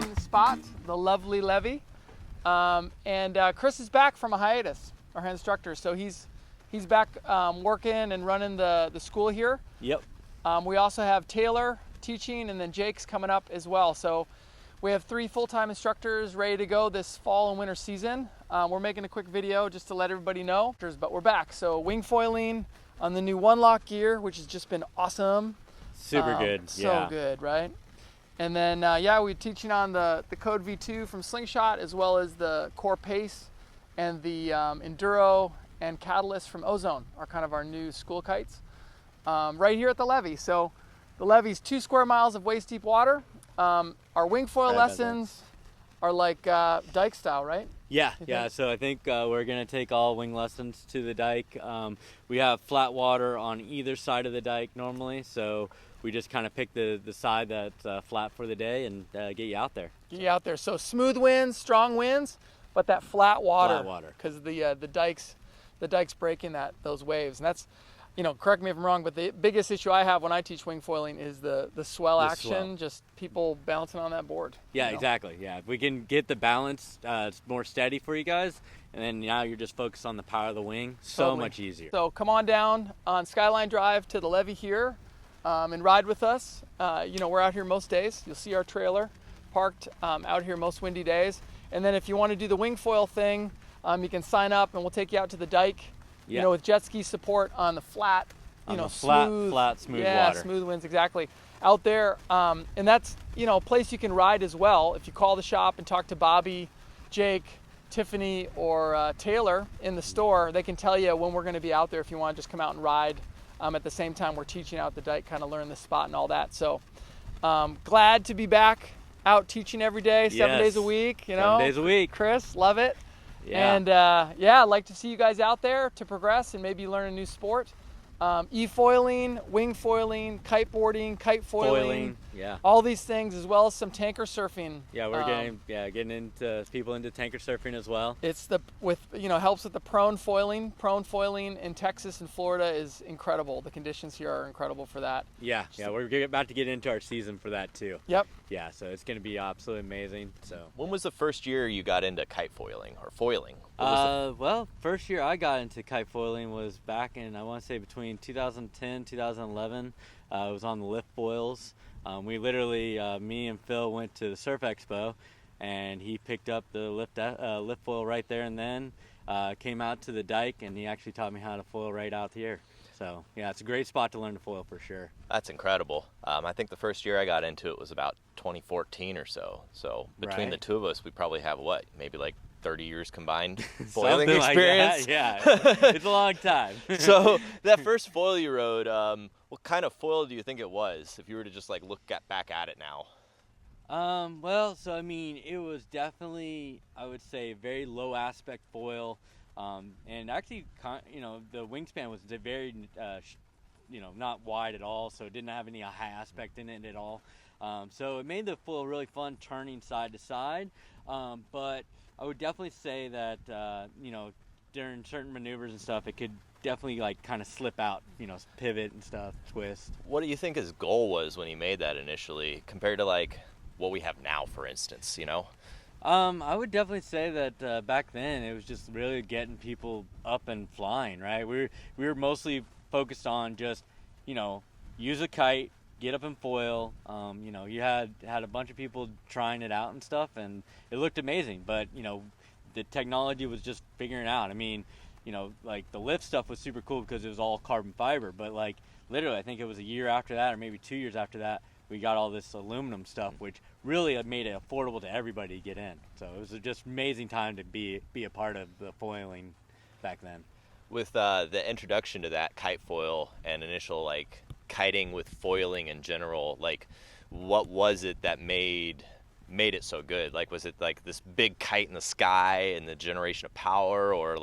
foiling spot, the lovely Levy. And Chris is back from a hiatus, our head instructor. So he's back working and running the school here. Yep. We also have Taylor teaching, and then Jake's coming up as well. So we have 3 full-time instructors ready to go this fall and winter season. We're making a quick video just to let everybody know, but we're back. So wingfoiling on the new One Lock gear, which has just been awesome. Super good. So good, right? And then, we're teaching on the Code V2 from Slingshot, as well as the Core Pace and the Enduro and Catalyst from Ozone are kind of our new school kites right here at the levee. So the levee's 2 square miles of waist deep water. Our Wingfoil lessons are like dike style, right? Yeah. So I think we're going to take all wing lessons to the dike. We have flat water on either side of the dike normally, so we just kind of pick the side that's flat for the day and get you out there. Get you out there. So smooth winds, strong winds, but that flat water. Flat water. Because the dike's breaking those waves, and that's, correct me if I'm wrong, but the biggest issue I have when I teach wingfoiling is the swell action, just people bouncing on that board. Yeah, exactly. Yeah, if we can get the balance more steady for you guys, and then now you're just focused on the power of the wing, so much easier. So come on down on Skyline Drive to the levee here and ride with us. We're out here most days. You'll see our trailer parked out here most windy days. And then if you want to do the Wingfoil thing, you can sign up and we'll take you out to the dike. Yeah. With jet ski support on the flat, smooth water. Smooth winds, exactly. Out there, and that's, a place you can ride as well. If you call the shop and talk to Bobby, Jake, Tiffany, or Taylor in the store, they can tell you when we're going to be out there if you want to just come out and ride. At the same time, we're teaching out the dike, kind of learn the spot and all that. So glad to be back out teaching every day, 7 days a week. 7 days a week. Chris, love it. Yeah. And I'd like to see you guys out there to progress and maybe learn a new sport. Efoiling, wingfoiling, kiteboarding, kitefoiling, all these things, as well as some tanker surfing. Yeah, we're getting into people into tanker surfing as well. It's helps with the prone foiling. Prone foiling in Texas and Florida is incredible. The conditions here are incredible for that. Yeah, we're about to get into our season for that too. Yep. Yeah, so it's going to be absolutely amazing. So when was the first year you got into kitefoiling or foiling? Well, first year I got into kitefoiling was back in, I want to say, between 2010, 2011. It was on the lift foils. We literally, me and Phil went to the Surf Expo, and he picked up the lift foil right there and then, came out to the dike, and he actually taught me how to foil right out here. So, yeah, it's a great spot to learn to foil for sure. That's incredible. I think the first year I got into it was about 2014 or so. So between the two of us, we probably have, maybe like 30 years combined foiling experience. Like that, yeah. It's a long time. So that first foil you rode, what kind of foil do you think it was, if you were to just like look back at it now? It was definitely, I would say, very low aspect foil. And actually, the wingspan was very, not wide at all, so it didn't have any high aspect in it at all. So it made the foil really fun turning side to side. But I would definitely say that, during certain maneuvers and stuff, it could definitely kind of slip out, pivot and stuff, twist. What do you think his goal was when he made that initially, compared to what we have now, for instance, I would definitely say that back then it was just really getting people up and flying, right? We were mostly focused on just, use a kite, get up and foil. You had a bunch of people trying it out and stuff, and it looked amazing. But the technology was just figuring out. The lift stuff was super cool because it was all carbon fiber. But literally, I think it was a year after that, or maybe 2 years after that, we got all this aluminum stuff, which really made it affordable to everybody to get in. So it was just amazing time to be a part of the foiling back then. With the introduction to that kite foil and initial kiting with foiling in general, what was it that made it so good? Was it this big kite in the sky and the generation of power, or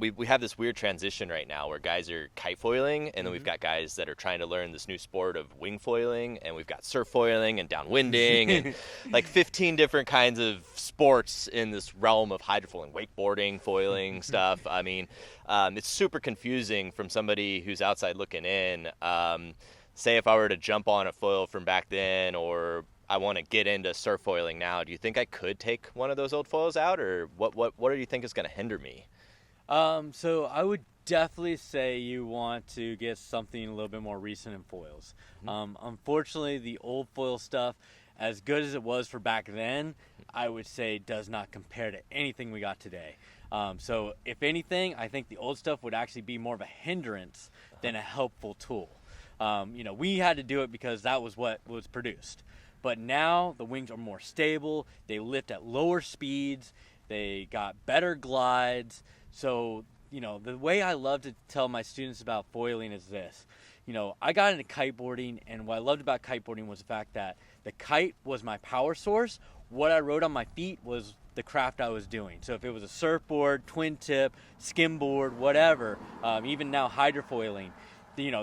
we have this weird transition right now where guys are kite foiling, and then we've got guys that are trying to learn this new sport of wing foiling, and we've got surf foiling and downwinding and 15 different kinds of sports in this realm of hydrofoiling, wakeboarding, foiling stuff. It's super confusing from somebody who's outside looking in. Say if I were to jump on a foil from back then, or I want to get into surf foiling now, do you think I could take one of those old foils out, or what do you think is going to hinder me? So I would definitely say you want to get something a little bit more recent in foils. Unfortunately, the old foil stuff, as good as it was for back then, I would say does not compare to anything we got today. So if anything, I think the old stuff would actually be more of a hindrance than a helpful tool. We had to do it because that was what was produced. But now the wings are more stable. They lift at lower speeds. They got better glides. So, the way I love to tell my students about foiling is this. I got into kiteboarding, and what I loved about kiteboarding was the fact that the kite was my power source. What I rode on my feet was the craft I was doing. So if it was a surfboard, twin tip, skimboard, whatever, even now hydrofoiling,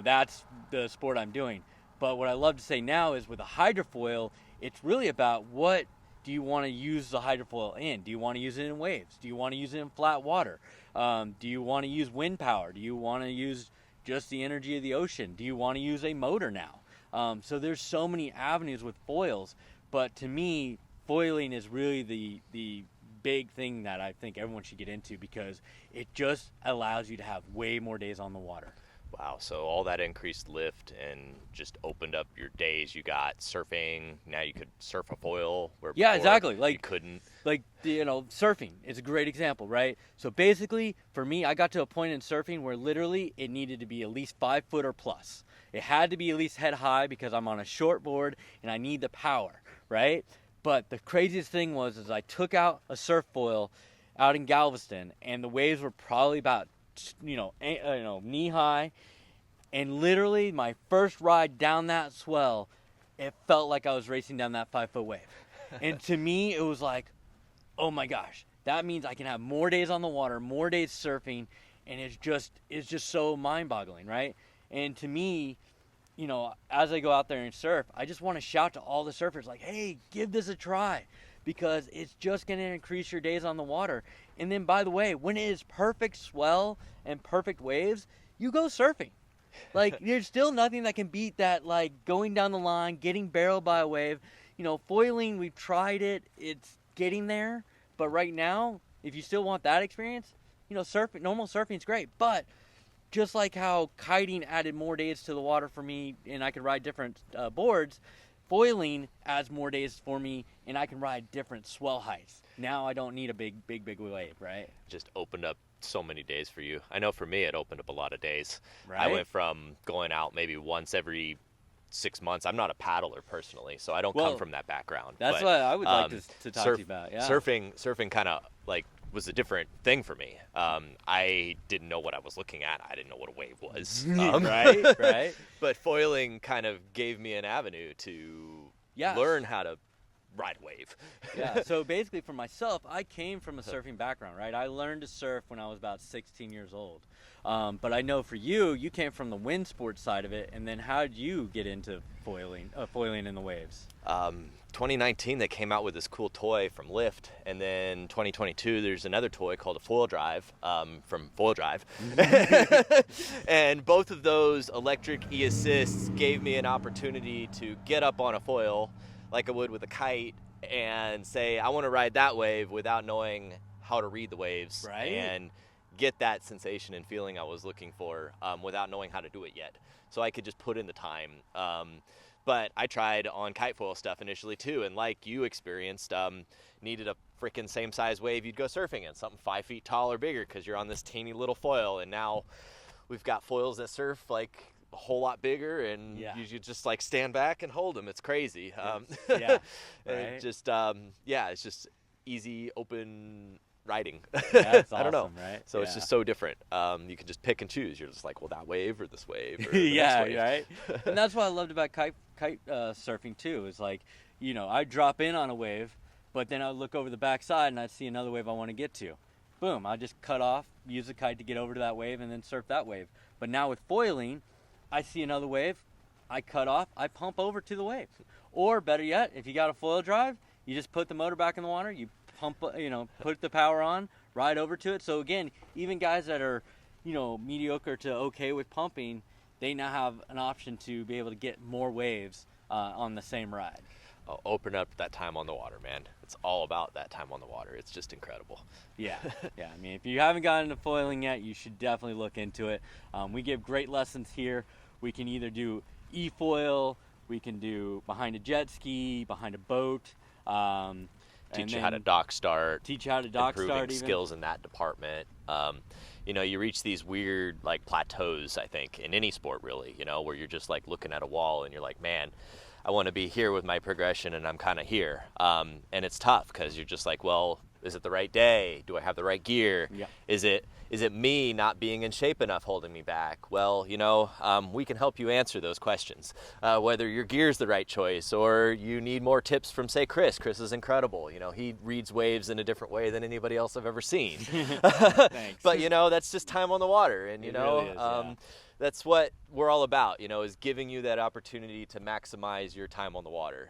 that's the sport I'm doing. But what I love to say now is with a hydrofoil, it's really about what do you want to use the hydrofoil in? Do you want to use it in waves? Do you want to use it in flat water? Do you want to use wind power? Do you want to use just the energy of the ocean? Do you want to use a motor now? So there's so many avenues with foils, but to me, foiling is really the big thing that I think everyone should get into because it just allows you to have way more days on the water. Wow, so all that increased lift and just opened up your days. You got surfing, now you could surf a foil where before exactly. you couldn't. Surfing is a great example, right? So basically, for me, I got to a point in surfing where literally it needed to be at least 5 foot or plus. It had to be at least head high because I'm on a short board and I need the power, right? But the craziest thing was I took out a surf foil out in Galveston and the waves were probably about knee high, and literally my first ride down that swell, it felt like I was racing down that 5 foot wave. And to me, it was like, oh my gosh, that means I can have more days on the water, more days surfing, and it's just so mind-boggling, right? And to me, as I go out there and surf, I just want to shout to all the surfers like, hey, give this a try, because it's just going to increase your days on the water. And then, by the way, when it is perfect swell and perfect waves, you go surfing. Like, there's still nothing that can beat that, like, going down the line, getting barreled by a wave. Foiling, we've tried it. It's getting there. But right now, if you still want that experience, surfing, normal surfing is great. But just like how kiting added more days to the water for me and I could ride different boards, foiling adds more days for me and I can ride different swell heights. Now I don't need a big wave, right? Just opened up so many days for you. I know for me it opened up a lot of days. Right? I went from going out maybe once every 6 months. I'm not a paddler personally, so I don't come from that background. That's what I would like to talk to you about. Yeah. Surfing kind of like was a different thing for me. I didn't know what I was looking at. I didn't know what a wave was. Right. But foiling kind of gave me an avenue to learn how to ride a wave. Yeah, so basically for myself, I came from a surfing background, right? I learned to surf when I was about 16 years old. But I know for you came from the wind sports side of it, and then how did you get into foiling in the waves? 2019, they came out with this cool toy from Lift, and then 2022, there's another toy called Efoil Drive from Foil Drive. And both of those electric e-assists gave me an opportunity to get up on a foil like I would with a kite and say, I want to ride that wave without knowing how to read the waves. Right. And get that sensation and feeling I was looking for without knowing how to do it yet. So I could just put in the time. But I tried on Kitefoil stuff initially too, and like you experienced, needed a freaking same size wave you'd go surfing in, something 5 feet tall or bigger because you're on this teeny little foil. And now we've got foils that surf like a whole lot bigger, and you just like stand back and hold them. It's crazy. Right. It's just easy, open riding. That's awesome, I don't know. Right? So it's just so different. You can just pick and choose. You're just like, well, that wave or this wave. Or the yeah, next wave. right. And that's what I loved about kite surfing too. Is like, I drop in on a wave, but then I look over the backside and I see another wave I want to get to. Boom! I just cut off, use the kite to get over to that wave, and then surf that wave. But now with foiling, I see another wave, I cut off, I pump over to the wave. Or better yet, if you got a foil drive, you just put the motor back in the water, you pump, put the power on, ride over to it. So again, even guys that are, mediocre to okay with pumping, they now have an option to be able to get more waves on the same ride. open up that time on the water, man. It's all about that time on the water. It's just incredible. Yeah, yeah. I mean, if you haven't gotten into foiling yet, you should definitely look into it. We give great lessons here. We can either do Efoil, we can do behind a jet ski, behind a boat. Teach you how to dock start. Teach you how to dock start. Improving skills in that department. You know, you reach these weird like plateaus, I think, in any sport really, you know, where you're just like looking at a wall and you're like, man, I want to be here with my progression and I'm kind of here. And it's tough because you're just like, well, is it the right day? Do I have the right gear? Yeah. Is it me not being in shape enough holding me back? Well, you know, we can help you answer those questions. Whether your gear's the right choice or you need more tips from, say, Chris. Chris is incredible. You know, he reads waves in a different way than anybody else I've ever seen. Thanks. But, you know, that's just time on the water. And, you It know, really is, yeah. That's what we're all about, you know, is giving you that opportunity to maximize your time on the water.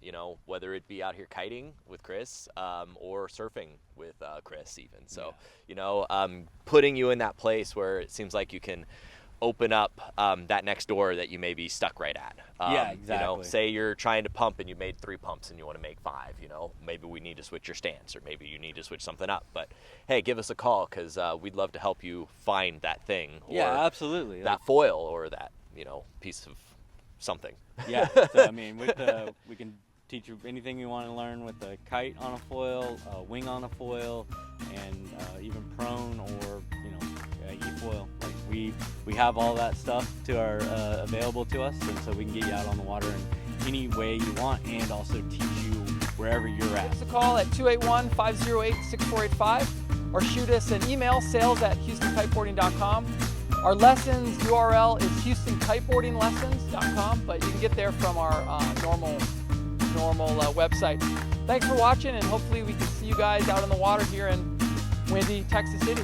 You know, whether it be out here kiting with Chris or surfing with Chris even. So, you know, putting you in that place where it seems like you can open up that next door that you may be stuck right at. Yeah, exactly. You know, say you're trying to pump and you made 3 pumps and you want to make 5, you know, maybe we need to switch your stance or maybe you need to switch something up. But hey, give us a call because we'd love to help you find that thing. Or Yeah, absolutely. that foil or that, you know, piece of something. Yeah, so I mean, with we can teach you anything you want to learn with a kite on a foil, a wing on a foil, and even prone or, you know, e-foil. Like we have all that stuff to our available to us, and so we can get you out on the water in any way you want, and also teach you wherever you're at. Give us a call at 281-508-6485 or shoot us an email, sales@houstonkiteboarding.com. Our lessons URL is houstonkiteboardinglessons.com, but you can get there from our normal website. Thanks for watching, and hopefully we can see you guys out on the water here in windy Texas City.